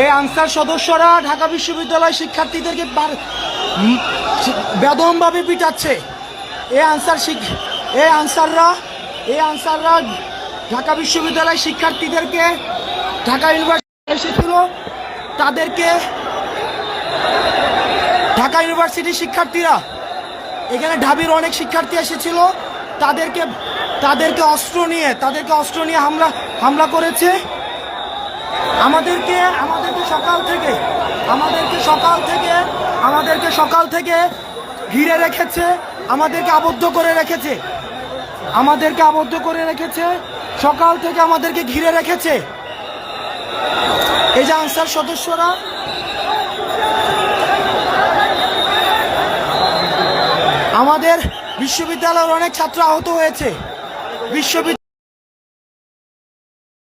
এই আনসার সদস্যরা ঢাকা বিশ্ববিদ্যালয় শিক্ষার্থীদেরকে বেদমভাবে পিটাচ্ছে। এই আনসাররা ঢাকা বিশ্ববিদ্যালয় শিক্ষার্থীদেরকে, ঢাকা ইউনিভার্সিটি এসেছিল তাদেরকে, ঢাকা ইউনিভার্সিটির শিক্ষার্থীরা, এখানে ঢাবির অনেক শিক্ষার্থী এসেছিল, তাদেরকে অস্ত্র নিয়ে হামলা করেছে। আমাদেরকে সকাল থেকে ঘিরে রেখেছে, আমাদেরকে আবদ্ধ করে রেখেছে, সকাল থেকে আমাদেরকে ঘিরে রেখেছে। এই যে আনসার সদস্যরা, আমাদের বিশ্ববিদ্যালয়ের অনেক ছাত্র আহত হয়েছে।